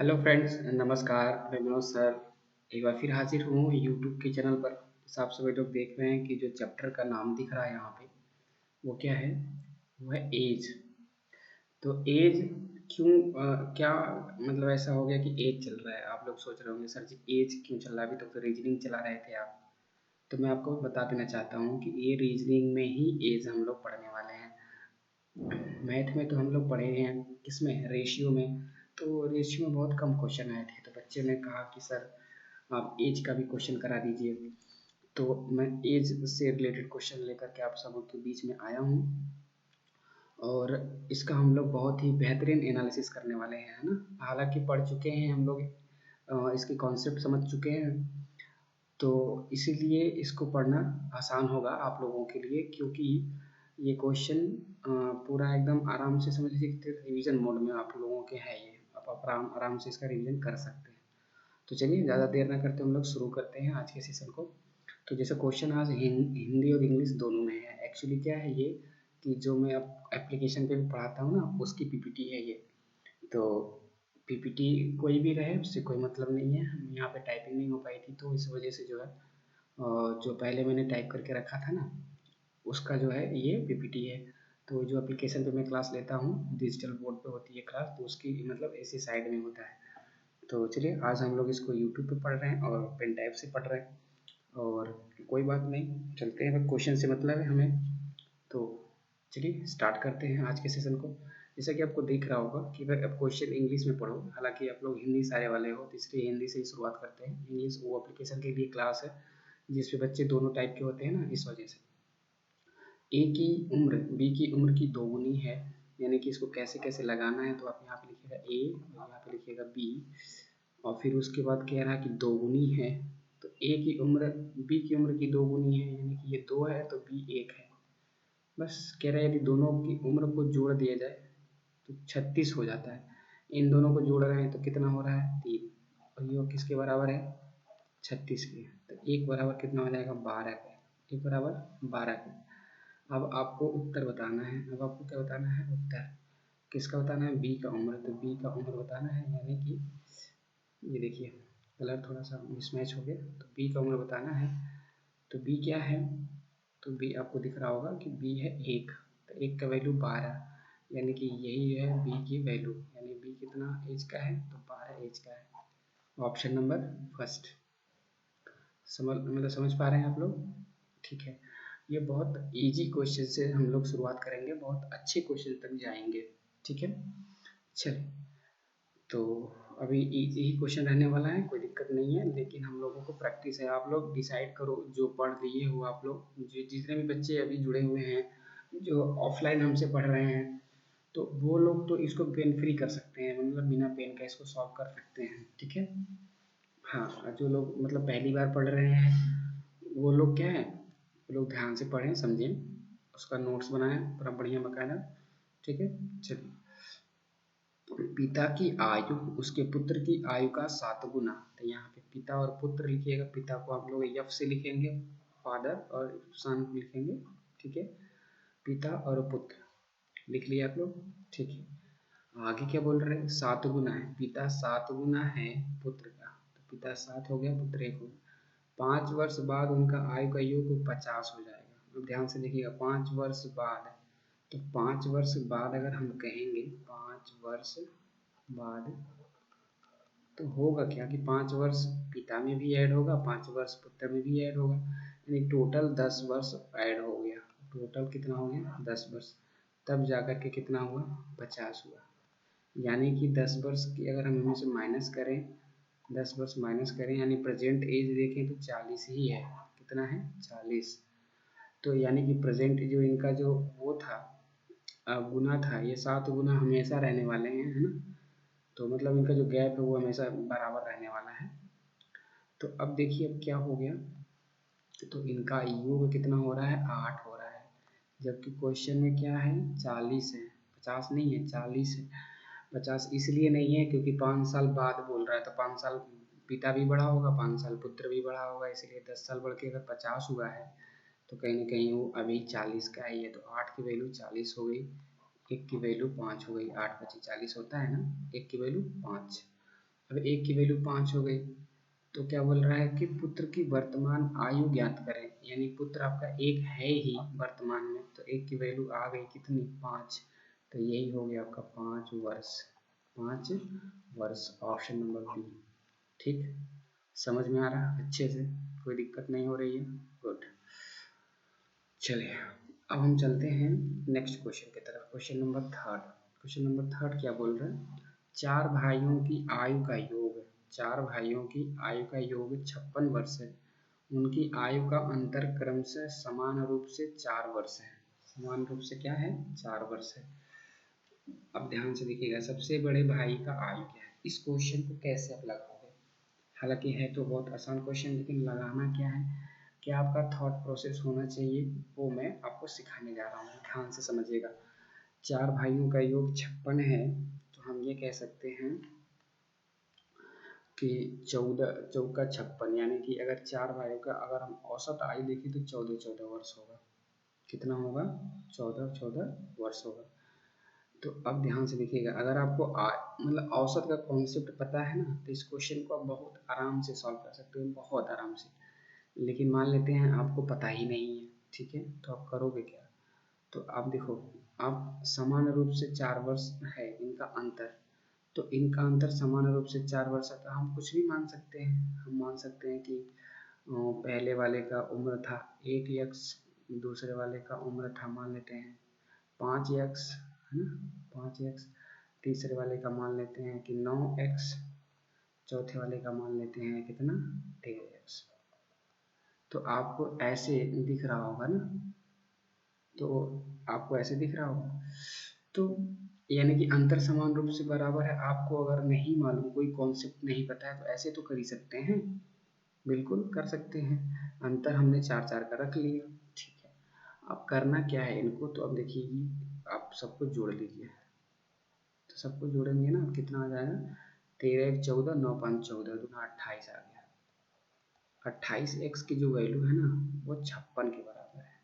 Hello friends, नमस्कार। मैं Vinod sir एक बार फिर हाजिर हूँ यूट्यूब के चैनल पर। आप सभी लोग देख रहे हैं कि जो चैप्टर का नाम दिख रहा है यहाँ पे वो क्या है? वो है एज। तो एज क्यों क्या मतलब ऐसा हो गया कि एज चल रहा है? आप लोग सोच रहे होंगे सर जी एज क्यों चल रहा है, अभी तक तो रीजनिंग चला रहे थे आप। तो मैं आपको बता देना चाहता हूँ कि ये रीजनिंग में ही एज हम लोग पढ़ने वाले हैं। मैथ में तो हम लोग पढ़े हैं, किसमें? रेशियो में। तो रेशियो में बहुत कम क्वेश्चन आए थे, तो बच्चे ने कहा कि सर आप एज का भी क्वेश्चन करा दीजिए। तो मैं एज से रिलेटेड क्वेश्चन लेकर के आप सबों के बीच में आया हूँ, और इसका हम लोग बहुत ही बेहतरीन एनालिसिस करने वाले हैं, है ना। हालांकि पढ़ चुके हैं हम लोग, इसके कॉन्सेप्ट समझ चुके हैं, तो इसीलिए इसको पढ़ना आसान होगा आप लोगों के लिए, क्योंकि ये क्वेश्चन पूरा एकदम आराम से समझ लीजिए कि रिवीजन मोड में आप लोगों के है ये। आप आराम आराम से इसका रिवीजन कर सकते हैं। तो चलिए ज़्यादा देर ना करते हम लोग शुरू करते हैं आज के सेशन को। तो जैसे क्वेश्चन आज हिंदी और इंग्लिश दोनों में है। एक्चुअली क्या है ये कि जो मैं अब एप्लीकेशन पे भी पढ़ाता हूँ ना, उसकी पीपीटी है ये। तो पीपीटी कोई भी रहे उससे कोई मतलब नहीं है, हम यहाँ पे टाइपिंग नहीं हो पाई थी तो इस वजह से जो है जो पहले मैंने टाइप करके रखा था ना, उसका जो है ये पीपीटी है। तो जो एप्लीकेशन पे मैं क्लास लेता हूँ, डिजिटल बोर्ड पे होती है क्लास, तो उसकी मतलब ऐसी साइड में होता है। तो चलिए आज हम लोग इसको यूट्यूब पे पढ़ रहे हैं और पेन टाइप से पढ़ रहे हैं, और कोई बात नहीं, चलते हैं। क्वेश्चन से मतलब है हमें। तो चलिए स्टार्ट करते हैं आज के सेशन को। जैसा कि आपको दिख रहा होगा कि अगर आप क्वेश्चन इंग्लिश में पढ़ो, हालांकि आप लोग हिंदी सारे वाले हो तो इसलिए हिंदी से ही शुरुआत करते हैं। इंग्लिश वो एप्लीकेशन के लिए क्लास है जिसपे बच्चे दोनों टाइप के होते हैं ना, इस वजह से। ए की उम्र बी की उम्र की दोगुनी है, यानी कि इसको कैसे कैसे लगाना है, तो आप यहाँ पे लिखिएगा ए और यहाँ पे लिखिएगा बी, और फिर उसके बाद कह रहा है कि दोगुनी है। तो ए की उम्र बी की उम्र की दोगुनी है, यानी कि ये 2 है तो बी 1 है। बस कह रहा है यदि दोनों की उम्र को जोड़ दिया जाए तो 36 हो जाता है। इन दोनों को जोड़ रहे हैं तो कितना हो रहा है? 3। और ये किसके बराबर है? 36 के। तो एक बराबर कितना हो जाएगा? 12 के। एक बराबर 12 के। अब आपको उत्तर बताना है। अब आपको क्या बताना है? उत्तर किसका बताना है? बी का उम्र। तो बी का उम्र बताना है, यानी कि ये देखिए कलर थोड़ा सा मिसमैच हो गया। तो बी का उम्र बताना है। तो बी क्या है? तो बी आपको दिख रहा होगा कि बी है 1। तो 1 का वैल्यू 12, यानी कि यही है बी की वैल्यू। यानी बी कितना एज का है? तो 12 एज का है। Option number first. समझ पा रहे हैं आप लोग? ठीक है। ये बहुत इजी क्वेश्चन से हम लोग शुरुआत करेंगे, बहुत अच्छे क्वेश्चन तक जाएंगे। ठीक है, चलिए। तो अभी इजी ही क्वेश्चन रहने वाला है, कोई दिक्कत नहीं है, लेकिन हम लोगों को प्रैक्टिस है। आप लोग डिसाइड करो, जो पढ़ लिए हो आप लोग, जितने भी बच्चे अभी जुड़े हुए हैं जो ऑफलाइन हमसे पढ़ रहे हैं, तो वो लोग तो इसको पेन फ्री कर सकते हैं, मतलब बिना पेन का इसको सॉल्व कर सकते हैं। ठीक है। हाँ, जो लोग मतलब पहली बार पढ़ रहे हैं वो लोग क्या है, वो लोग ध्यान से पढ़ें, समझें, उसका नोट्स बनाएं पूरा बढ़िया बकायदा। ठीक है, चलिए। पिता की आयु उसके पुत्र की आयु का 7 गुना। तो यहाँ पे पिता और पुत्र लिखिएगा। पिता को आप लोग एफ से लिखेंगे, फादर, और सन लिखेंगे। ठीक है, पिता और पुत्र लिख लिया आप लोग। ठीक है, आगे क्या बोल रहे हैं? 7 गुना है, पिता 7 गुना है पुत्र का। तो पिता 7 हो गया, पुत्र 1 हो गया। 5 वर्ष बाद उनका आयु का योग 50 हो जाएगा। अब ध्यान से देखिएगा, 5 वर्ष बाद। तो 5 वर्ष बाद अगर हम कहेंगे 5 वर्ष बाद, तो होगा क्या कि 5 वर्ष पिता में भी ऐड होगा, 5 वर्ष पुत्र में भी ऐड होगा, यानी टोटल 10 वर्ष ऐड हो गया। टोटल कितना हो गया? 10 वर्ष। तब जाकर के कितना हुआ? 50 हुआ। यानी कि 10 वर्ष की अगर हम इनमें से माइनस करें, 10 वर्ष माइनस करें, यानी प्रेजेंट एज देखें तो 40 ही है। कितना है? 40। तो यानी कि प्रेजेंट जो इनका जो वो था, गुना था, ये 7 गुना हमेशा रहने वाले हैं, है ना। तो मतलब इनका जो गैप है वो हमेशा बराबर रहने वाला है। तो अब देखिए अब क्या हो गया, तो इनका योग कितना हो रहा है? 8 हो रहा है। जबकि क्वेश्चन में क्या है? 40 है, 50 नहीं है, 40 है। 50 इसलिए नहीं है क्योंकि 5 साल बाद बोल रहा है, तो 5 साल पिता भी बड़ा होगा, 5 साल पुत्र भी बड़ा होगा, इसलिए 10 साल बढ़ के अगर 50 हुआ है तो कहीं ना कहीं वो अभी 40 का ही है। तो 8 की वैल्यू 40 हो गई, 1 की वैल्यू 5 हो गई। 8 × 5 = 40 होता है ना, 1 की वैल्यू 5। अब एक की वैल्यू 5 हो गई, तो क्या बोल रहा है कि पुत्र की वर्तमान आयु ज्ञात करें, यानी पुत्र आपका एक है ही वर्तमान में, तो एक की वैल्यू आ गई कितनी 5, तो यही हो गया आपका 5 वर्ष, 5 वर्ष, ऑप्शन नंबर बी। ठीक, समझ में आ रहा है अच्छे से, कोई दिक्कत नहीं हो रही है, गुड। चलिए अब हम चलते हैं नेक्स्ट क्वेश्चन की तरफ, question number third. Question number third क्या बोल रहे हैं, 4 भाइयों की आयु का योग, 4 भाइयों की आयु का योग 56 वर्ष है, उनकी आयु का अंतर क्रमशः समान रूप से 4 वर्ष है, समान रूप से क्या है 4 वर्ष है। अब ध्यान से देखिएगा, सबसे बड़े भाई का आयु क्या है, इस क्वेश्चन को कैसे आप लगाओगे, हालांकि है तो बहुत आसान क्वेश्चन, लेकिन लगाना क्या है, क्या आपका थॉट प्रोसेस होना चाहिए, वो मैं आपको सिखाने जा रहा हूँ, ध्यान से समझिएगा। 4 भाइयों का योग 56 है, तो हम ये कह सकते हैं कि 14 चौका 56, यानी कि अगर 4 भाइयों का अगर हम औसत आयु देखें तो 14 वर्ष होगा, कितना होगा 14 वर्ष होगा। तो अब ध्यान से देखिएगा, अगर आपको मतलब औसत का कॉन्सेप्ट पता है ना, तो इस क्वेश्चन को आप बहुत आराम से सॉल्व कर सकते हो, बहुत आराम से। लेकिन मान लेते हैं आपको पता ही नहीं है, ठीक है, तो आप करोगे क्या, तो आप देखो, आप समान रूप से 4 वर्ष है इनका अंतर, तो इनका अंतर समान रूप से 4 वर्ष है, तो हम कुछ भी मान सकते हैं, हम मान सकते हैं कि पहले वाले का उम्र था 1 यक्स, दूसरे वाले का उम्र था मान लेते हैं 5 यक्स, है ना 5 यक्स, तीसरे वाले का मान लेते हैं कि 9 एक्स, चौथे वाले का मान लेते हैं कितना 13 एक्स। तो आपको ऐसे दिख रहा होगा ना, तो आपको ऐसे दिख रहा होगा, तो यानी कि अंतर समान रूप से बराबर है। आपको अगर नहीं मालूम, कोई कॉन्सेप्ट नहीं पता है, तो ऐसे तो कर ही सकते हैं, बिल्कुल कर सकते हैं। अंतर हमने 4 का रख लिया, ठीक है। अब करना क्या है इनको, तो अब देखिए आप सबको जोड़ लीजिए, तो सबको जोड़ेंगे ना, कितना आ जाएगा 13 1 14, 9 5 14, दूना 28 आ गया। 28 एक्स की जो वैल्यू है ना, वो 56 के बराबर है,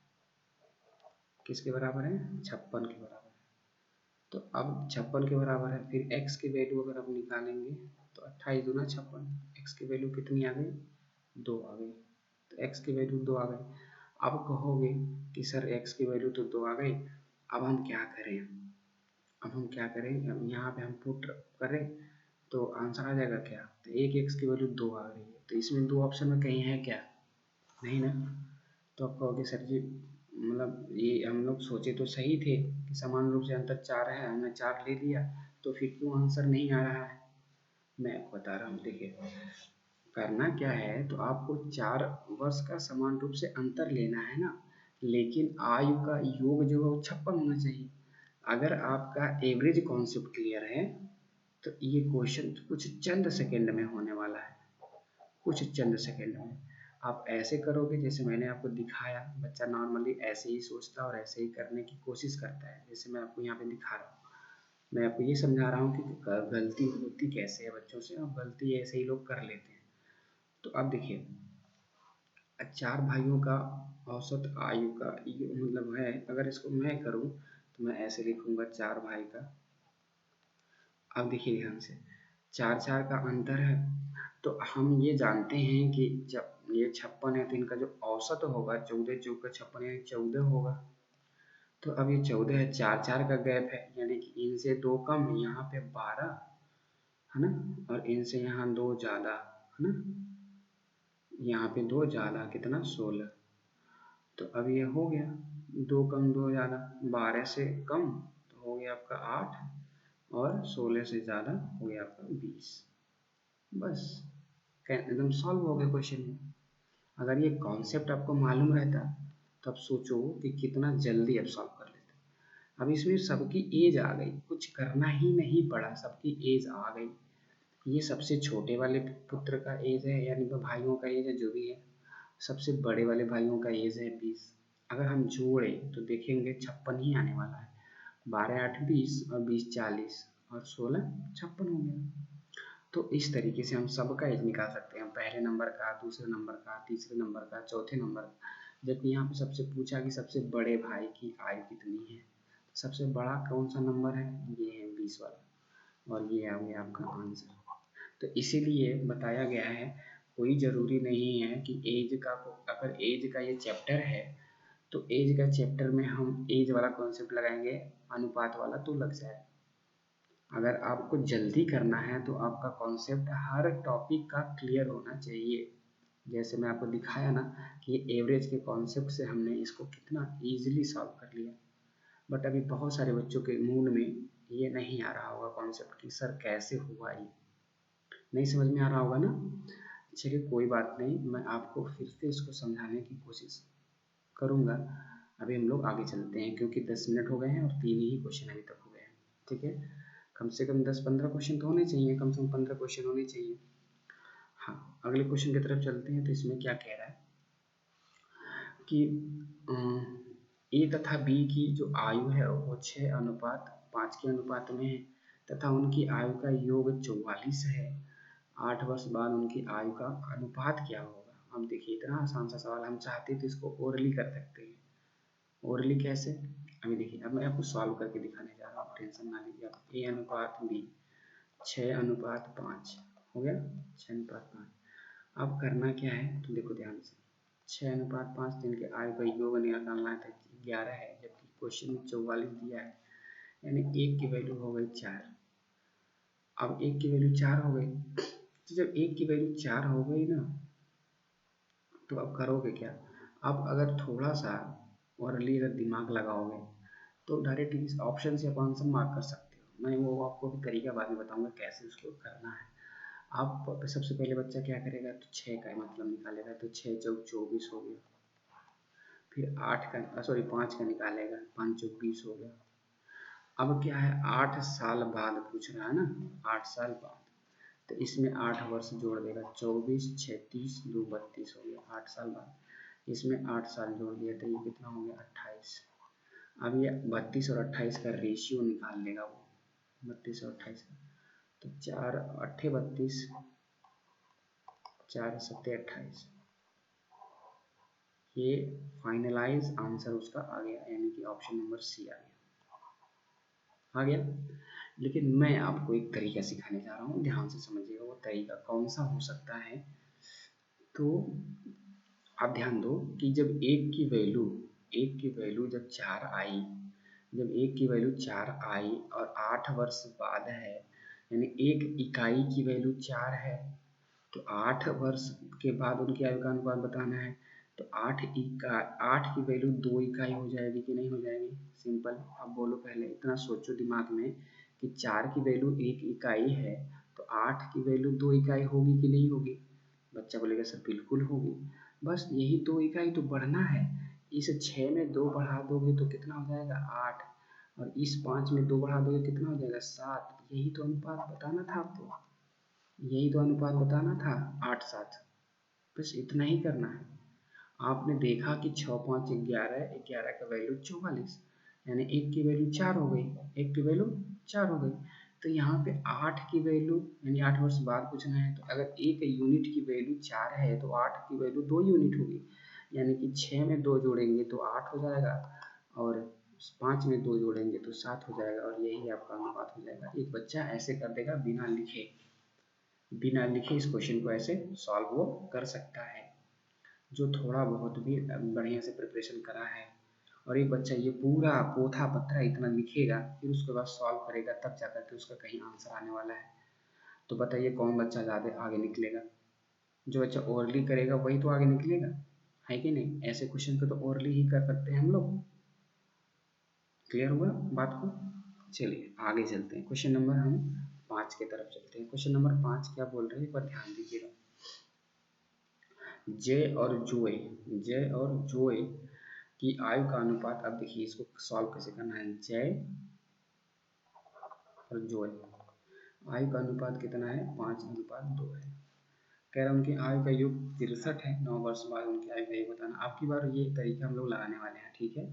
किसके बराबर है 56 के बराबर है। तो अब 56 के बराबर है, फिर x की वैल्यू अगर आप निकालेंगे तो 28 दूना 56, x की वैल्यू कितनी आ गई 2 आ गई, तो x की वैल्यू 2 आ गई। अब कहोगे कि सर x की वैल्यू तो 2 आ गई, अब हम क्या करें, अब हम क्या करें, अब यहाँ पे हम पुट करें तो आंसर आ जाएगा क्या, तो एक x की वैल्यू 2 आ रही है, तो इसमें 2 ऑप्शन में कहीं है क्या, नहीं ना। तो आप कहोगे सर जी, मतलब ये हम लोग सोचे तो सही थे कि समान रूप से अंतर 4 है, हमने 4 ले लिया, तो फिर क्यों आंसर नहीं आ रहा है, मैं आपको बता रहा हूँ। देखिए करना क्या है, तो आपको 4 वर्ष का समान रूप से अंतर लेना है ना, लेकिन आयु का योग जो है वो 56 होना चाहिए। अगर आपका एवरेज कॉन्सेप्ट क्लियर है, तो ये क्वेश्चन कुछ चंद सेकंड में होने वाला है, कुछ चंद सेकंड में। आप ऐसे करोगे जैसे मैंने आपको दिखाया, बच्चा नॉर्मली ऐसे ही सोचता है और ऐसे ही करने की कोशिश करता है, जैसे मैं आपको यहाँ पे दिखा रहा हूँ। मैं आपको ये समझा रहा हूँ कि गलती होती कैसे है बच्चों से, और गलती ऐसे ही लोग कर लेते हैं। तो अब देखिए 4 भाइयों का औसत आयु का ये मतलब है, अगर इसको मैं करूँ तो मैं ऐसे लिखूंगा 4 भाई का। अब देखिए ध्यान से, 4 का अंतर है, तो हम ये जानते हैं कि जब ये 56 है तो इनका जो औसत होगा 14 चौका 56 यानी 14 होगा। तो अब ये 14 है, 4 का गैप है, यानी कि इनसे 2 कम, यहाँ पे 12 है ना, और इनसे यहाँ 2 ज़्यादा है ना, यहाँ पे 2 ज़्यादा कितना 16। तो अब ये हो गया 2 कम 2 ज़्यादा, 12 से कम तो हो गया आपका 8, और 16 से ज़्यादा हो गया आपका 20। बस एकदम सॉल्व हो गया क्वेश्चन। अगर ये कॉन्सेप्ट आपको मालूम रहता तो आप सोचो कि कितना जल्दी आप सॉल्व कर लेते। अब इसमें सबकी एज आ गई, कुछ करना ही नहीं पड़ा, सबकी एज आ गई। ये सबसे छोटे वाले पुत्र का एज है, यानी भाइयों का एज है जो भी है, सबसे बड़े वाले भाइयों का एज है 20। अगर हम जोड़े तो देखेंगे 56 ही आने वाला है, 12 8 20 और 20 40 और 16 56 हो गया। तो इस तरीके से हम सबका एज निकाल सकते हैं, पहले नंबर का, दूसरे नंबर का, तीसरे नंबर का, चौथे नंबर का। जबकि यहाँ पे सबसे पूछा कि सबसे बड़े भाई की आयु कितनी है, सबसे बड़ा कौन सा नंबर है, ये है 20 वाला, और ये आ गया आपका आंसर। तो इसीलिए बताया गया है, कोई ज़रूरी नहीं है कि एज का, अगर एज का ये चैप्टर है तो एज का चैप्टर में हम एज वाला कॉन्सेप्ट लगाएंगे, अनुपात वाला तो लग जाए। अगर आपको जल्दी करना है तो आपका कॉन्सेप्ट हर टॉपिक का क्लियर होना चाहिए। जैसे मैं आपको दिखाया ना कि एवरेज के कॉन्सेप्ट से हमने इसको कितना ईजिली सॉल्व कर लिया। बट अभी बहुत सारे बच्चों के मूड में ये नहीं आ रहा होगा कॉन्सेप्ट कि सर कैसे हुआ, ये नहीं समझ में आ रहा होगा ना। चलिए कोई बात नहीं, मैं आपको फिर से इसको समझाने की कोशिश करूँगा। अभी हम लोग आगे चलते हैं क्योंकि 10 मिनट हो गए हैं और 3 ही क्वेश्चन अभी तक हो गए हैं। ठीक है, कम से कम 10-15 क्वेश्चन तो होने चाहिए, कम से कम 15 क्वेश्चन होने चाहिए। हाँ, अगले क्वेश्चन की तरफ चलते हैं। तो इसमें क्या कह रहा है कि ए तथा बी की जो आयु है वो 6:5 के अनुपात में है तथा उनकी आयु का योग 44 है। 8 वर्ष बाद उनकी आयु का अनुपात क्या होगा। अब देखिए इतना आसान सा सवाल, हम चाहते तो इसको ओरली कर सकते हैं। ओरली कैसे, अभी देखिए, अब मैं आपको सॉल्व करके दिखाने जा रहा हूँ, टेंशन ना लीजिए आप। A/B 6:5 हो गया, 6:5। अब करना क्या है तो देखो ध्यान से, 6:5 दिन के आयु का योग निकालना है, 11 है, जबकि क्वेश्चन में 44 दिया है, यानी एक की वैल्यू हो गई 4। अब एक की वैल्यू 4 हो गई, तो जब एक की वैल्यू 4 हो गई ना, तो अब करोगे क्या। अब अगर थोड़ा सा ओरली अगर दिमाग लगाओगे तो डायरेक्ट इस ऑप्शन से आप आंसर मार्क कर सकते हो। मैं वो आपको भी तरीका बाद में बताऊंगा कैसे उसको करना है। आप सबसे पहले बच्चा क्या करेगा तो 6 का मतलब निकालेगा, तो 6 चौक 24 हो गया। फिर 5 का निकालेगा, 5 चौक 20 हो गया। अब क्या है, 8 साल बाद पूछ रहा है ना, 8 साल बाद, तो इसमें 8 वर्ष जोड़ देगा, 24 6 30 2 32 हो गया। 8 साल बाद इसमें 8 साल जोड़ दिया तो ये कितना हो गया 28। अब ये 32 और 28 का रेशियो निकाल लेगा वो, 32 और 28 का, तो 4 8 32, 4 7 28, ये फाइनलाइज आंसर उसका आ गया, यानी कि ऑप्शन नंबर सी आ गया। लेकिन मैं आपको एक तरीका सिखाने जा रहा हूँ, ध्यान से समझिएगा वो तरीका कौन सा हो सकता है। तो आप ध्यान दो कि जब एक की वैल्यू जब 4 आई, जब एक की वैल्यू 4 आई और 8 वर्ष बाद है, यानी एक इकाई की वैल्यू 4 है, तो 8 वर्ष के बाद उनकी आयु का अनुपात बताना है। तो 8 की वैल्यू 2 इकाई हो जाएगी कि नहीं हो जाएगी। सिंपल, अब बोलो पहले, इतना सोचो दिमाग में कि 4 की वैल्यू 1 इकाई है तो 8 की वैल्यू 2 इकाई होगी कि नहीं होगी। बच्चा बोलेगा सर बिल्कुल होगी। बस यही 2 इकाई तो बढ़ना है। इस 6 में 2 बढ़ा दोगे तो कितना हो जाएगा 8, और इस 5 में 2 बढ़ा दोगे कितना हो जाएगा 7। यही तो अनुपात बताना था आपको, यही तो अनुपात बताना था 8:7। बस इतना ही करना है। आपने देखा कि 6 5 11, 11 का वैल्यू 44, यानी एक की वैल्यू 4 हो गई, एक की वैल्यू 4 हो गई। तो यहाँ पे 8 की वैल्यू, यानी 8 वर्ष बाद पूछना है, तो अगर एक यूनिट की वैल्यू 4 है तो 8 की वैल्यू 2 यूनिट होगी, यानी कि 6 में 2 जोड़ेंगे तो 8 हो जाएगा, और 5 में 2 जोड़ेंगे तो 7 हो जाएगा, और यही आपका अनुपात हो जाएगा। एक बच्चा ऐसे कर देगा बिना लिखे इस क्वेश्चन को ऐसे सॉल्व वो कर सकता है, जो थोड़ा बहुत भी बढ़िया से प्रिपरेशन करा है। और एक बच्चा ये पूरा पोथा पत्रा इतना लिखेगा, फिर उसके बाद सॉल्व करेगा, तब जाकर के उसका कहीं आंसर आने वाला है। तो बताइए कौन बच्चा ज़्यादा आगे निकलेगा। जो बच्चा ओरली करेगा वही तो आगे निकलेगा, है कि नहीं। ऐसे क्वेश्चन पे तो ओरली ही कर सकते हैं हम लोग। क्लियर हुआ बात को। चलिए आगे चलते हैं, क्वेश्चन नंबर हम 5 की तरफ चलते हैं। क्वेश्चन नंबर 5 क्या बोल रहे हैं, पर ध्यान दीजिएगा। जय और जोए की आयु का अनुपात। अब देखिए इसको सॉल्व कैसे करना है। जय और जोए, आयु का अनुपात कितना है 5:2 है। कह रहा उनकी आयु का योग 63 है, 9 वर्ष बाद उनकी आयु का योग बताना। आपकी बार ये तरीका हम लोग लगाने वाले हैं, ठीक है।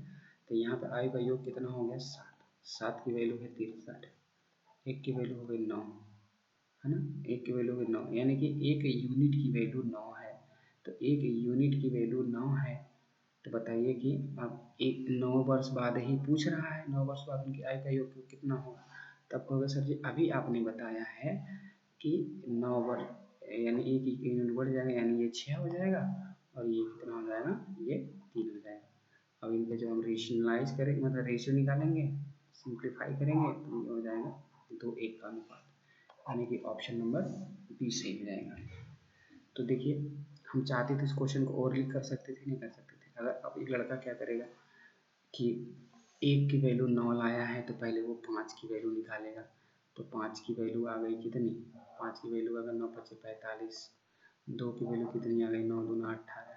तो यहाँ पे आयु का योग कितना हो गया 7, 7 की वैल्यू है 63, एक की वैल्यू हो गई 9, है ना, एक की वैल्यू हो गई 9, यानी कि एक यूनिट की वैल्यू 9 है। तो एक यूनिट की वैल्यू 9 है, तो बताइए कि अब एक 9 वर्ष बाद ही पूछ रहा है, 9 वर्ष बाद उनकी आयु का योग कितना होगा। तब कहोगे सर जी अभी आपने बताया है कि 9 वर्ष यानी एक यूनिट बढ़ जाएगा, यानी ये 6 हो जाएगा और ये कितना हो जाएगा, ये 3 हो जाएगा। अब इनके जो हम रेशनलाइज करेंगे, मतलब रेशियो निकालेंगे, सिंप्लीफाई करेंगे, तो ये हो जाएगा 2:1 का अनुपात, यानी कि ऑप्शन नंबर बी सही हो जाएगा। तो देखिए, हम चाहते थे इस क्वेश्चन को और लिख कर सकते थे, नहीं कर सकते थे। अगर अब एक लड़का क्या करेगा कि 1 की वैल्यू 9 लाया है, तो पहले वो 5 की वैल्यू निकालेगा। तो 5 की वैल्यू आ गई कितनी, 5 की वैल्यू अगर 9 × 5 = 45, 2 की वैल्यू कितनी आ गई, 9 × 2 = 18,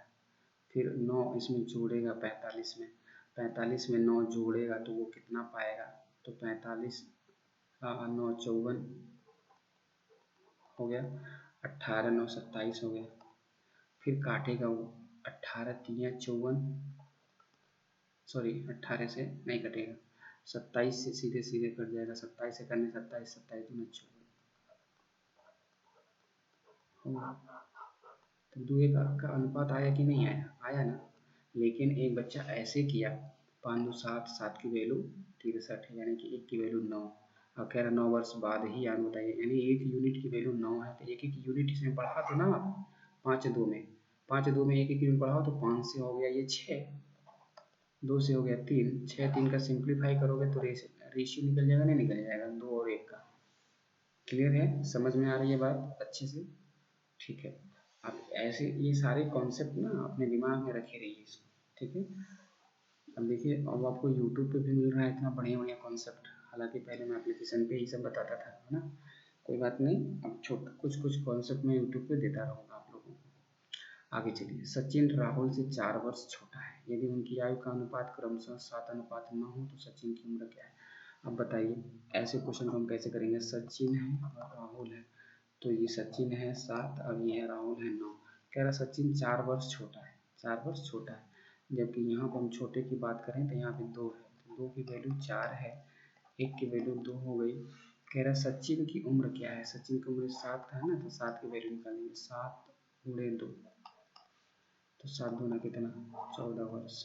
फिर 9 इसमें जोड़ेगा 45 में, 45 में 9 जोड़ेगा तो वो कितना पाएगा, तो 45 9 54 हो गया, 18 9 27 हो गया। फिर काटेगा वो, 18 × 3 = 54, सॉरी 18 से नहीं कटेगा, 27 से सीधे सीधे कट जाएगा, 27 से करने 27 27 दूना 54। तो 2:1 का अनुपात आया कि नहीं आया, आया ना। लेकिन एक बच्चा ऐसे किया, 5 2 7, 7 की वैल्यू 63 है, यानी कि 1 की वैल्यू 9, और कह रहा 9 वर्ष बाद ही यानी बताइए, यानी 1 यूनिट की वैल्यू 9 है, तो 1 यूनिट इसमें बढ़ा दो ना, 5 2 में, 5 2 में 1 यूनिट बढ़ाओ तो 5 से हो गया ये 6, 2 से हो गया 3, 6 3 का सिंप्लीफाई करोगे तो रेशियो निकल जाएगा, नहीं निकल जाएगा, 2 और 1 का। क्लियर है, समझ में आ रही है बात अच्छे से, ठीक है। आप ऐसे ये सारे कॉन्सेप्ट ना अपने दिमाग में रखे रहिए इसको, ठीक है। अब देखिए, अब आपको यूट्यूब पे भी मिल रहा है इतना बढ़िया बढ़िया कॉन्सेप्ट, हालांकि पहले मैं एप्लीकेशन पे ही सब बताता था, है ना, कोई बात नहीं, अब छोटा कुछ कुछ कॉन्सेप्ट मैं यूट्यूब पे देता रहूँगा आप लोगों को। आगे चलिए, सचिन राहुल से 4 वर्ष छोटा है, यदि उनकी आयु का अनुपात क्रमशः 7:9 हो तो सचिन की उम्र क्या है। अब बताइए, ऐसे क्वेश्चन को हम कैसे करेंगे, सचिन है और राहुल है, तो ये सचिन है 7, अब ये है राहुल है 9, कह रहा सचिन 4 वर्ष छोटा है, 4 वर्ष छोटा है, जबकि यहाँ पर हम छोटे की बात करें तो यहाँ पे 2 है, तो 2 की वैल्यू 4 है, 1 की वैल्यू 2 हो गई। कह रहा सचिन की उम्र क्या है, सचिन की उम्र 7 है ना, तो 7 की वैल्यू निकालेंगे, 7 × 2, तो 7 दूना कितना, 14 वर्ष,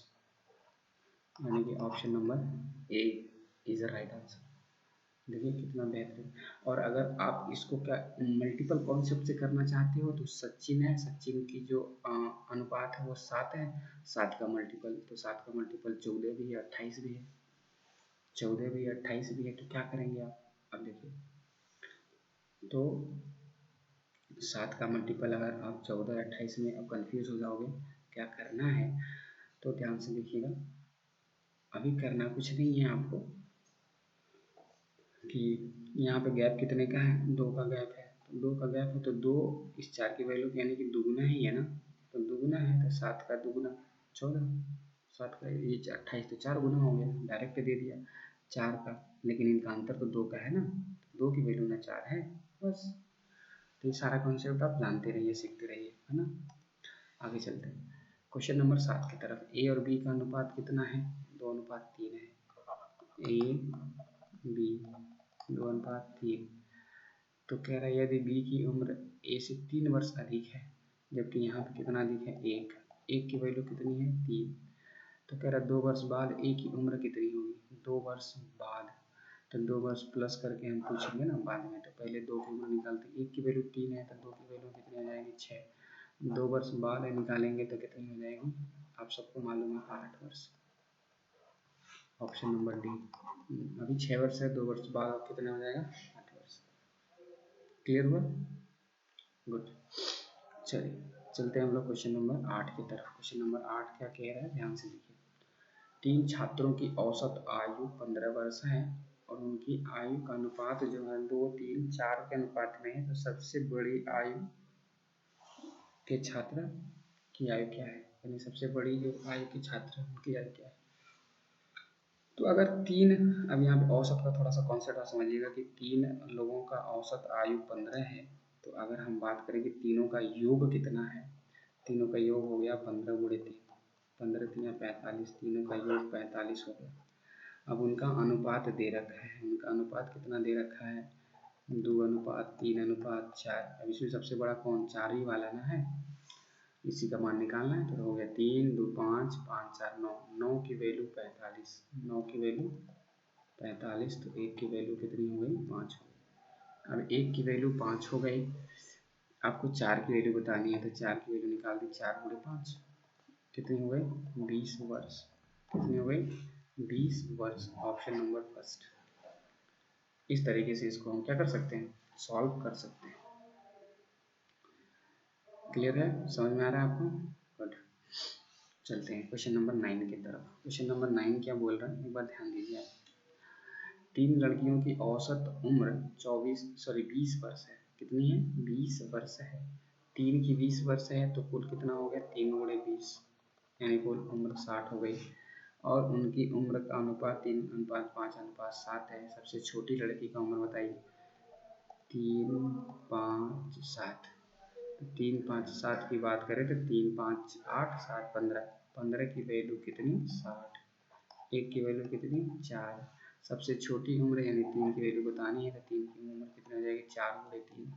यानी कि option number A is the right answer. देखिए कितना बेहतरीन। और अगर आप इसको क्या मल्टीपल कॉन्सेप्ट से करना चाहते हो तो सचिन है, सचिन की जो अनुपात है वो 7 है, 7 का मल्टीपल, तो 7 का मल्टीपल 14 भी है, 28 भी है, 14 भी है, 28 भी है, तो क्या करेंगे आप, अब देखिए, तो 7 का मल्टीपल अगर आप 14 28 में अब कंफ्यूज हो जाओगे क्या करना है, तो ध्यान से देखिएगा, अभी करना कुछ नहीं है आपको, कि यहाँ पे गैप कितने का है, 2 का गैप है, तो 2 का गैप है, तो 2 इस 4 की वैल्यू यानी कि दुगुना ही है ना, तो दुगुना है तो 7 का दुगुना 14, 7 का ये 28, तो 4 गुना हो गया, डायरेक्ट दे दिया 4 का, लेकिन इनका अंतर तो 2 का है ना, 2 की वैल्यू ना 4 है, बस। तो ये सारा कॉन्सेप्ट आप जानते रहिए, सीखते रहिए, है ना। आगे चलते हैं क्वेश्चन नंबर 7 की तरफ। ए और बी का अनुपात कितना है, 2:3 है, ए बी 2:3, तो कह रहा है यदि बी की उम्र ए से 3 वर्ष अधिक है, जबकि यहाँ पे कितना अधिक है, 1, 1 की वैल्यू कितनी है, 3, तो कह रहा है 2 वर्ष बाद ए की उम्र कितनी होगी, 2 वर्ष बाद, तो 2 वर्ष प्लस करके हम पूछेंगे ना बाद में, तो पहले 2 की उम्र निकालते, 1 की वैल्यू 3 है तो 2 की वैल्यू कितनी हो जाएगी, 6, 2 वर्ष बाद निकालेंगे तो कितनी हो जाएगी, आप सबको मालूम है 8 वर्ष, ऑप्शन नंबर डी। अभी 6 वर्ष है, 2 वर्ष बाद कितना हो जाएगा, 8 वर्ष। क्लियर हुआ, गुड। चलिए चलते हैं हम लोग क्वेश्चन नंबर 8 की तरफ। क्वेश्चन नंबर 8 क्या कह रहा है, ध्यान से देखिए, 3 छात्रों की औसत आयु 15 वर्ष है और उनकी आयु का अनुपात जो है 2 3 4 के अनुपात में है, तो सबसे बड़ी आयु के छात्र की आयु क्या है, यानी सबसे बड़ी जो आयु के छात्र है उनकी आयु क्या है। तो अगर 3, अब यहाँ पे औसत का थोड़ा सा कॉन्सेप्ट आप समझिएगा कि 3 लोगों का औसत आयु 15 है, तो अगर हम बात करें कि तीनों का योग कितना है, तीनों का योग हो गया 15 × 3, 15 3 45, तीनों का योग 45 हो गया। अब उनका अनुपात दे रखा है, उनका अनुपात कितना दे रखा है, 2:3:4। अब इसमें सबसे बड़ा कौन, 4 ही वाला ना है, इसी का मान निकालना है, तो हो गया 3 2 5 5 4 9, 9 की वैल्यू 45, 9 की वैल्यू 45, तो 1 की वैल्यू कितनी हो गई, 5 हो गई। अब 1 की वैल्यू 5 हो गई, आपको 4 की वैल्यू बतानी है तो 4 की वैल्यू निकाल दी, 4 गुणे 5 कितने हो गए 20 वर्ष, कितने हो गए 20 वर्ष, ऑप्शन नंबर फर्स्ट। इस तरीके से इसको हम क्या कर सकते हैं, सॉल्व कर सकते हैं। क्लियर है, समझ में आ रहा है आपको? गुड। चलते हैं क्वेश्चन नंबर 9 की तरफ। क्वेश्चन नंबर 9 क्या बोल रहा है, एक बार ध्यान दीजिए आप। 3 लड़कियों की औसत उम्र 20 वर्ष है। कितनी है, 20 वर्ष है। 3 की 20 वर्ष है तो कुल कितना हो गया, 3 गुणे 20, यानी कुल उम्र 60 हो गई। और उनकी उम्र का अनुपात 3:5:7 है। सबसे छोटी लड़की का उम्र बताइए, 3:5:7। 3:5:7 की बात करें तो 3:5:8:7:15, 15 की वैल्यू कितनी 60, 1 की वैल्यू कितनी 4। सबसे छोटी उम्र यानी 3 की वैल्यू बतानी है तो 3 की उम्र कितनी हो जाएगी, 4 गुणे 3,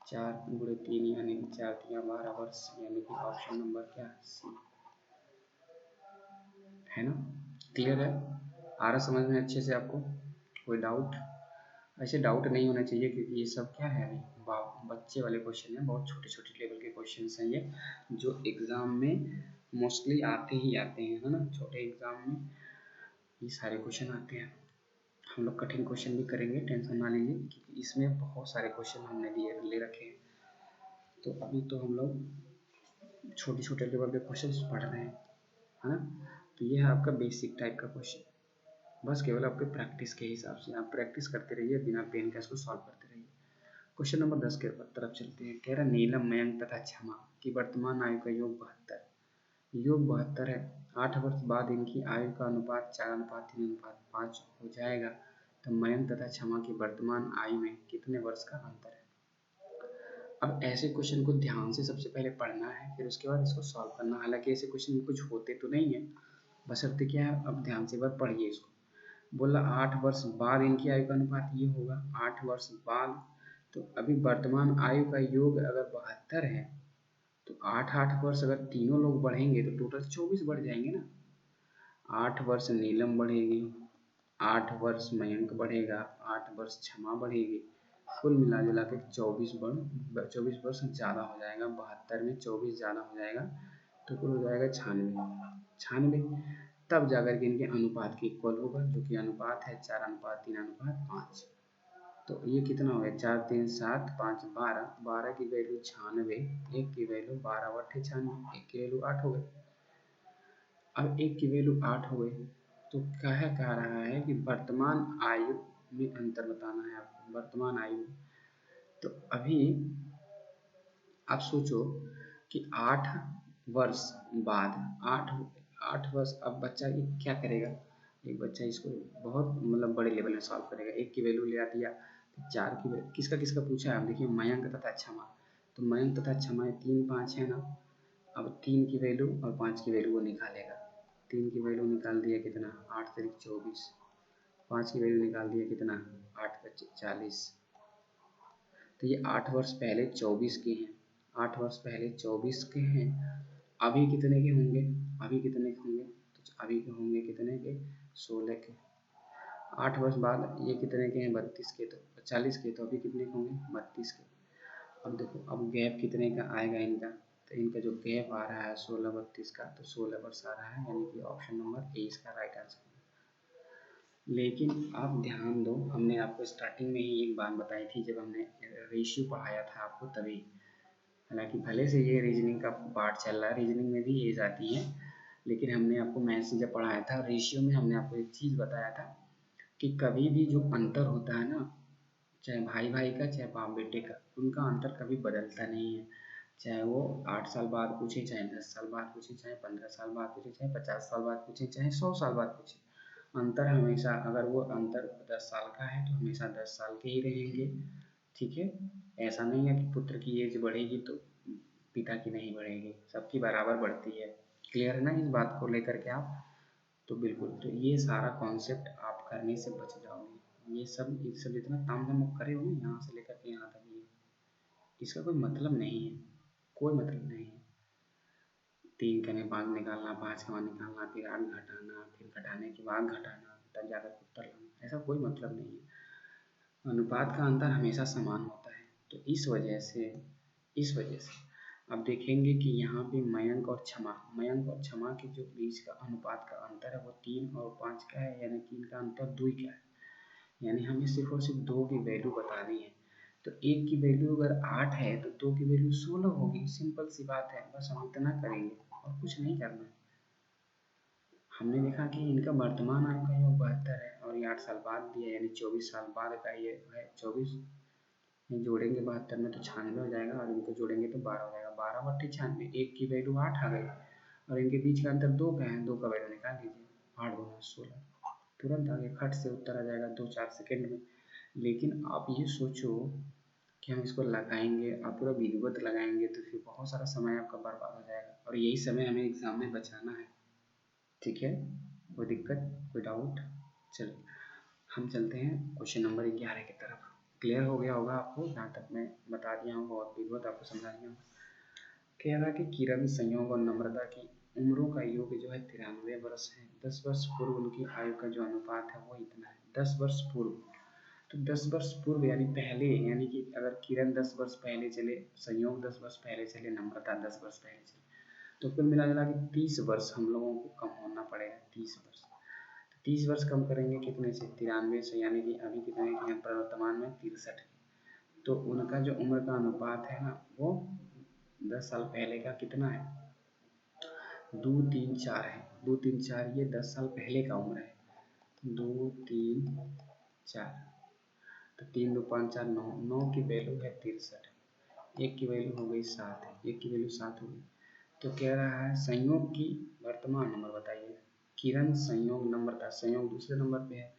4 गुणे 3 यानी कि 4×3=12 वर्ष, यानी कि ऑप्शन नंबर क्या, सी है ना। क्लियर है, आ रहा समझ में अच्छे से आपको, कोई डाउट? ऐसे डाउट नहीं होना चाहिए क्योंकि ये सब क्या है, अभी बच्चे वाले क्वेश्चन है, बहुत छोटे छोटे लेवल के क्वेश्चन हैं ये, जो एग्जाम में मोस्टली आते ही आते हैं, है ना। छोटे एग्जाम में ये सारे क्वेश्चन आते हैं। हम लोग कठिन क्वेश्चन भी करेंगे, टेंशन ना लीजिए, क्योंकि इसमें बहुत सारे क्वेश्चन हमने ले रखे हैं। तो अभी तो हम लोग छोटे छोटे लेवल के क्वेश्चन पढ़ रहे हैं, है ना। तो ये है आपका बेसिक टाइप का क्वेश्चन, बस केवल आपके प्रैक्टिस के हिसाब से आप प्रैक्टिस करते रहिए, बिना पेन का इसको सॉल्व करते रहिए। क्वेश्चन नंबर 10 के तरफ चलते हैं। कह रहा नीलम, मयंक तथा क्षमा की वर्तमान आयु का योग 72, योग 72 है। 8 वर्ष बाद इनकी आयु का अनुपात 4:3:5 हो जाएगा, तो मयंक तथा क्षमा की वर्तमान आयु में कितने वर्ष का अंतर है। अब ऐसे क्वेश्चन को ध्यान से सबसे पहले पढ़ना है, फिर उसके बाद इसको सॉल्व करना। हालांकि ऐसे क्वेश्चन कुछ होते तो नहीं है, बशर्ते क्या है, अब ध्यान से एक बार पढ़िए इसको। बोला 8 वर्ष बाद इनकी आयु का अनुपात ये होगा, 8 वर्ष बाद, तो अभी वर्तमान आयु का योग अगर 72 है तो 8 वर्ष अगर तीनों लोग बढ़ेंगे तो टोटल 24 बढ़ जाएंगे ना। 8 वर्ष नीलम बढ़ेगी, 8 वर्ष मयंक बढ़ेगा, 8 वर्ष क्षमा बढ़ेगी, कुल मिला जुला के 24 वर्ष ज़्यादा हो जाएगा। 72 में 24 ज़्यादा हो जाएगा तो कुल हो जाएगा 96, तब जाकर के इनके अनुपात के इक्वल होगा, जो कि अनुपात है 4:3:5। तो ये कितना हो गया, 4×3=7, 5=12, 12 की वैल्यू 96, 1 की वैल्यू 12×8 96, 1 की वैल्यू 8 हो गई। अब 1 की वैल्यू 8 हो गई तो कह रहा है कि वर्तमान आयु में अंतर बताना है आपको, वर्तमान आयु। तो अभी आप सोचो कि 8 वर्ष बाद, 8 वर्ष, अब बच्चा ये क्या करेगा, एक बच्चा इसको बहुत मतलब बड़े लेवल में सॉल्व करेगा। 1 की वैल्यू ले आ दिया, 4 की वैल्यू किसका किसका पूछा है, आप देखिए मयंक तथा क्षमा, तो मयंक तथा क्षमा 3-5 है ना। अब 3 की वैल्यू और 5 की वैल्यू वो निकालेगा, 3 की वैल्यू निकाल दिया कितना, 8×3=24, 5 की वैल्यू निकाल दिया कितना, 8×5=40। तो ये 8 वर्ष पहले 24 के हैं, 8 वर्ष पहले 24 के हैं, अभी कितने के होंगे, अभी कितने के होंगे, तो अभी के होंगे कितने के, 16 के। 8 वर्ष बाद ये कितने के हैं, 32 के, तो 40 के, तो अभी कितने के होंगे, 32 के। अब देखो अब गैप कितने का आएगा इनका, तो इनका जो गैप आ रहा है 16-32 का, तो 16 वर्ष आ रहा है, यानी कि ऑप्शन नंबर ए इसका राइट आंसर है। लेकिन आप ध्यान दो, हमने आपको स्टार्टिंग में ही एक बात बताई थी जब हमने रेशियो पढ़ाया था आपको तभी, हालांकि भले से ये रीजनिंग का पार्ट चल रहा है, रीजनिंग में भी एज आती है, लेकिन हमने आपको मैथ्स जब पढ़ाया था रेशियो में, हमने आपको एक चीज़ बताया था कि कभी भी जो अंतर होता है ना, चाहे भाई भाई का चाहे बाप बेटे का, उनका अंतर कभी बदलता नहीं है। चाहे वो 8 साल बाद पूछे, चाहे 10 साल बाद पूछे, चाहे 15 साल बाद पूछे, चाहे 50 साल बाद पूछे, चाहे 100 साल बाद पूछे, अंतर हमेशा, अगर वो अंतर 10 साल का है तो हमेशा 10 साल के ही रहेंगे। ठीक है, ऐसा नहीं है कि पुत्र की एज बढ़ेगी तो पिता की नहीं बढ़ेगी, सबकी बराबर बढ़ती है। क्लियर है ना इस बात को लेकर के आप, तो बिल्कुल, तो ये सारा कॉन्सेप्ट आप करने से बच जाओगे। ये सब इतना ताम झाम करे हो ना, यहाँ से लेकर के यहाँ तक, ये इसका कोई मतलब नहीं है, कोई मतलब नहीं है। 3 का 5 निकालना, 5 का 1 निकालना, फिर 8 घटाना, फिर घटाने के बाद घटाना, तब जाकर उत्तर लाना, ऐसा कोई मतलब नहीं है। अनुपात का अंतर हमेशा समान होता है। तो इस वजह से अब देखेंगे कि यहाँ पे मयंक और क्षमा के जो बीच का अनुपात का अंतर है वो 3 और 5 का है, यानी कि इनका अंतर 2 का है। यानी हमें सिर्फ और सिर्फ 2 की वैल्यू बतानी है। तो 1 की वैल्यू अगर 8 है तो 2 की वैल्यू 16 होगी। सिंपल सी बात है, बस हम इतना करेंगे और कुछ नहीं करना। हमने देखा कि इनका वर्तमान आयु का योग 72 है और ये 8 साल बाद दिया, यानी 24 साल बाद का ये है 24। ये जोड़ेंगे 72 में तो 96 हो जाएगा और इनको जोड़ेंगे तो 12 हो जाएगा। 12 बट्टे 96, 1 की वैल्यू 8 आ गई और इनके बीच का अंतर 2 का है। 2 का वैल्यू निकाल लीजिए, 8 दूना 16, तुरंत आगे खट से उत्तर आ जाएगा 2-4 सेकेंड में। लेकिन आप ये सोचो कि हम इसको लगाएंगे, आप पूरा विधिवत लगाएंगे तो फिर बहुत सारा समय आपका बर्बाद हो जाएगा और यही समय हमें एग्जाम में बचाना है। ठीक है, कोई दिक्कत, कोई डाउट? चलिए हम चलते हैं क्वेश्चन नंबर 11 की तरफ। क्लियर हो गया होगा आपको, जहाँ तक मैं बता दिया हूँ बहुत विधिवत आपको समझा दिया हूँ। कह रहा कि किरण, संयोग और नम्रता की उम्रों का योग जो है 93 वर्ष है। 10 वर्ष पूर्व उनकी आयु का जो अनुपात है वो इतना है। 10 वर्ष पूर्व, तो 10 वर्ष पूर्व यानी पहले, यानी कि अगर किरण 10 वर्ष पहले चले, संयोग 10 वर्ष पहले चले, नम्रता 10 वर्ष पहले चले, तो कुल मिला जुला के 30 वर्ष हम लोगों को कम होना पड़ेगा। 30 वर्ष, 30 वर्ष कम करेंगे कितने से? 93 से, यानी कि अभी कितने के हैं वर्तमान में? 63। तो उनका जो उम्र का अनुपात है ना वो 10 साल पहले का कितना है? 2, 3, 4 है। 2, 3, 4 ये 10 साल पहले का उम्र है। 2, 3, 4, तो 3, 2, 5, 4, 9, 9 की वैल्यू है 63, 1 की वैल्यू हो गई 7, 1 की वैल्यू 7 हो गई। तो कह रहा है संयोग की वर्तमान नंबर बताइए। किरण, संयोग, नम्रता। संयोग दूसरे नंबर पे है,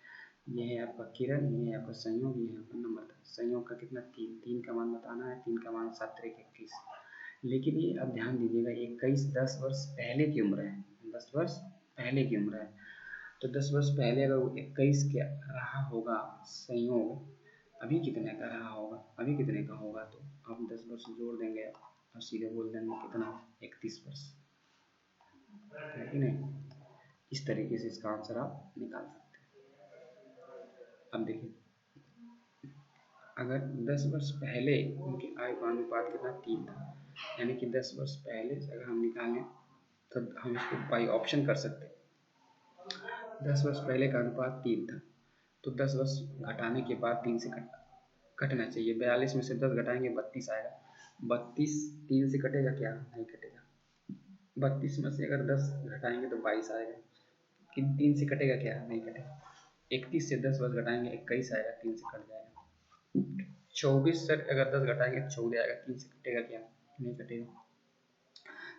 ये है आपका किरण, ये है आपका संयोग, ये है आपका नम्रता। संयोग का कितना? 3, 3 का मान बताना है। 3 का मान 7 3 21। लेकिन ये अब ध्यान दीजिएगा 21 10 वर्ष पहले की उम्र है। 10 वर्ष पहले की उम्र है, तो 10 वर्ष पहले अगर वो 21 का रहा होगा संयोग, अभी कितने का रहा होगा? अभी कितने का होगा? तो आप 10 वर्ष जोड़ देंगे और सीधे बोल देंगे कितना? 31 वर्ष, है कि नहीं? इस तरीके से इसका आंसर आप निकाल सकते हैं। अब देखिए, अगर 10 वर्ष पहले उनकी आयु का अनुपात कितना? 3 था, यानी कि 10 वर्ष पहले से अगर हम निकालें तो हम इसको बाई ऑप्शन कर सकते हैं। 10 वर्ष पहले का अनुपात 3 था, तो 10 वर्ष घटाने के बाद 3 से कटना चाहिए। 42 में से 10 घटाएंगे 32 आएगा। 32 3 से कटेगा क्या? नहीं कटेगा। 32 में से अगर 10 घटाएंगे तो 22 आएगा। कि 3 से कटेगा क्या? नहीं कटेगा। 31 से 10 वर्ष घटाएंगे 21 आएगा, 3 से कट जाएगा। 24 से अगर 10 घटाएंगे 14 आएगा, 3 से कटेगा क्या? नहीं कटेगा।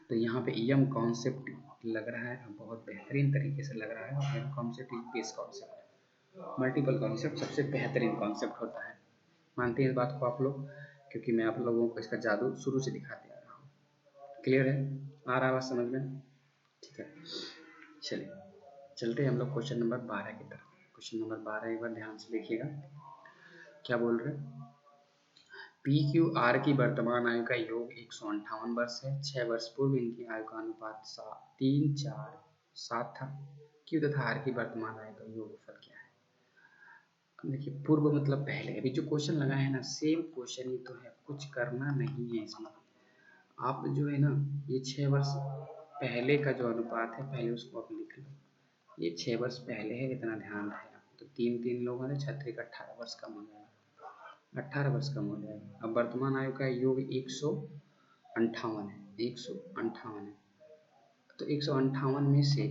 तो यहाँ पे यम कॉन्सेप्ट लग रहा है, बहुत बेहतरीन तरीके से लग रहा है। और यम concept is base concept, multiple concept सबसे बेहतरीन कॉन्सेप्ट होता है। मानते हैं इस बात को आप लोग? क्योंकि मैं आप लोगों को इसका जादू शुरू से दिखाते आ रहा हूँ। क्लियर है? आ रहा है बात समझ में? ठीक है, चलिए चलते हैं हम लोग क्वेश्चन नंबर 12 की तरफ। क्वेश्चन नंबर 12 एक बार ध्यान से देखिएगा, क्या बोल रहे हैं? पी क्यू आर की वर्तमान आयु का योग 158 वर्ष है। 6 वर्ष पूर्व इनकी आयु का अनुपात 3, 4, 7 था। क्यू तथा आर की वर्तमान आयु का योगफल क्या है? देखिए, पूर्व मतलब पहले। अभी जो क्वेश्चन लगाए हैं ना सेम क्वेश्चन ही तो है, कुछ करना नहीं है इसमें। आप जो है ना ये 6 वर्ष पहले का जो अनुपात है पहले उसको आप लिख लो। ये 6 वर्ष पहले है, इतना ध्यान रहे। तो 3 लोग हैं, 36 का 18 वर्ष कम हो जाएगा, 18 वर्ष कम हो जाएगा। अब वर्तमान आयु का योग 158 है, 158 है। तो 158 में से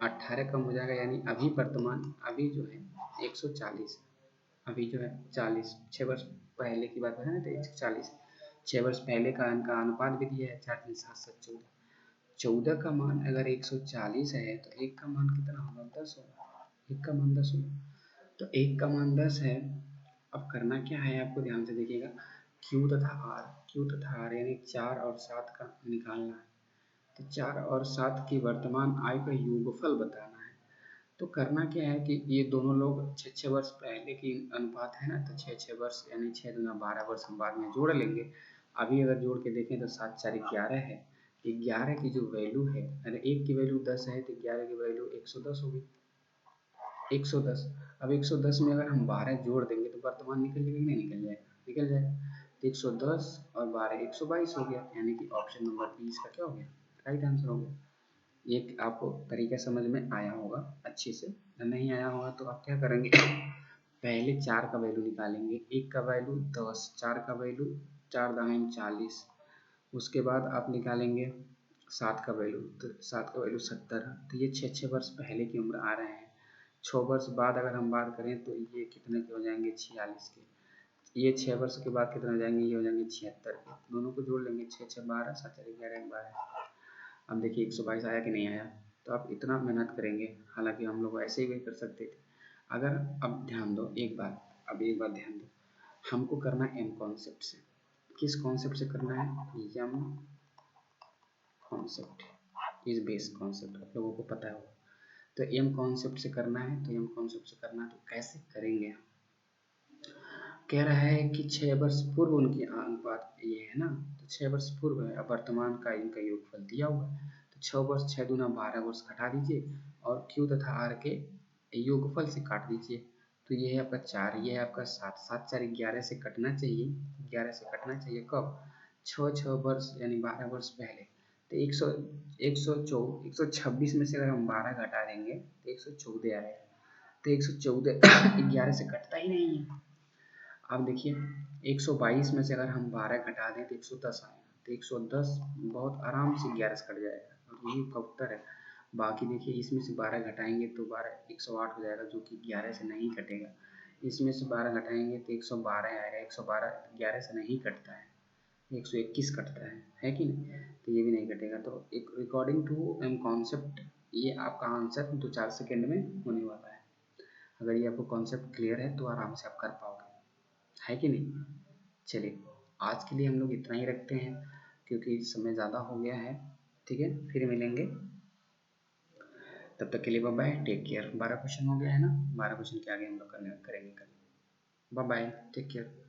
18 कम हो जाएगा, यानी अभी वर्तमान अभी जो है 140, अभी जो है 40। 6 वर्ष पहले की बात है ना, तो 140। 6 वर्ष पहले का इनका अनुपात भी दिया है 4, 3, 7, 7, 14। 14 का मान अगर 140 है तो 1 का मान कितना होगा? 10 होगा। 1 का मान 10 होगा, तो 1 का मान 10 है। अब करना क्या है आपको, ध्यान से देखिएगा। क्यू तथा आर यानी 4 और 7 का निकालना है। तो 4 और 7 की वर्तमान आयु का योगफल बताना है। तो करना क्या है कि ये दोनों लोग 6-6 वर्ष पहले की अनुपात है ना, तो 6-6 वर्ष यानी 6 दूना 12 वर्ष हम बाद में जोड़ लेंगे। अभी अगर जोड़ के देखें तो 7 4 11 है। 11 की जो वैल्यू है, अरे 1 की वैल्यू 10 है तो 11 की वैल्यू 110 होगी। 110। अब 110 में अगर हम 12 जोड़ देंगे तो वर्तमान निकल जाएगा कि नहीं निकल जाएगा? निकल जाएगा। तो 110 और 12 122 हो गया, यानी कि ऑप्शन नंबर बी इसका क्या हो गया? राइट आंसर हो गया। ये आपको तरीका समझ में आया होगा अच्छे से। नहीं आया होगा तो आप क्या करेंगे पहले 4 का वैल्यू निकालेंगे। 1 का वैल्यू 10, 4 का वैल्यू 4 दाहिने 40। उसके बाद आप निकालेंगे 7 का वैल्यू, तो 7 का वैल्यू 70। तो ये 6 वर्ष पहले की उम्र आ रहे हैं। 6 वर्ष बाद अगर हम बात करें तो ये कितने के हो जाएंगे? 46 के। ये 6 वर्ष के बाद कितने हो जाएंगे? ये हो जाएंगे 76 के। दोनों को जोड़ लेंगे, 6 6 12, 7 4 11 12। अब देखिए 122 आया कि नहीं आया? तो आप इतना मेहनत करेंगे, हालांकि हम लोग ऐसे ही भी कर सकते थे। अगर अब ध्यान दो एक बार, अब एक बार ध्यान दो, हमको करना है एम कॉन्सेप्ट से। किस कॉन्सेप्ट से करना है? M concept is base concept, आप लोगों को पता है। तो एम कॉन्सेप्ट से करना है, तो एम कॉन्सेप्ट से करना है तो कैसे करेंगे? कह रहा है कि 6 वर्ष पूर्व उनकी अनुपात ये है ना, तो 6 वर्ष पूर्व है। अब वर्तमान का इनका योगफल दिया हुआ है, तो 6 वर्ष 6 दूना 12 वर्ष घटा दीजिए और क्यू तथा आर के योगफल से काट दीजिए। तो ये है आपका 4, ये है आपका 7, 7 4 11 से कटना चाहिए। 11 से कटना चाहिए कब? 6 वर्ष यानी 12 वर्ष पहले। तो 126 में से अगर हम 12 घटा देंगे तो 114 आएगा। तो 114 11 से कटता ही नहीं है। अब देखिए 122 में से अगर हम 12 घटा दें तो 110 आएगा। तो 110 बहुत आराम से 11 से कट जाएगा, और यही का उत्तर है। बाकी देखिए इसमें से 12 घटाएंगे तो 12 108 हो जाएगा, जो कि 11 से नहीं कटेगा। इसमें से 12 घटाएंगे तो 112 आएगा। 112 11 से नहीं कटता है, 121 कटता है कि नहीं? तो ये भी नहीं कटेगा। तो एक अकॉर्डिंग टू एम कॉन्सेप्ट ये आपका आंसर 2-4 सेकेंड में होने वाला है। अगर ये आपको कॉन्सेप्ट क्लियर है तो आराम से आप कर पाओगे, है कि नहीं? चलिए आज के लिए हम लोग इतना ही रखते हैं, क्योंकि समय ज़्यादा हो गया है। ठीक है, फिर मिलेंगे, तब तक के लिए bye bye, take care. 12 question हो गया है ना, 12 क्वेश्चन के आगे हम लोग करेंगे कल। Bye bye, take care.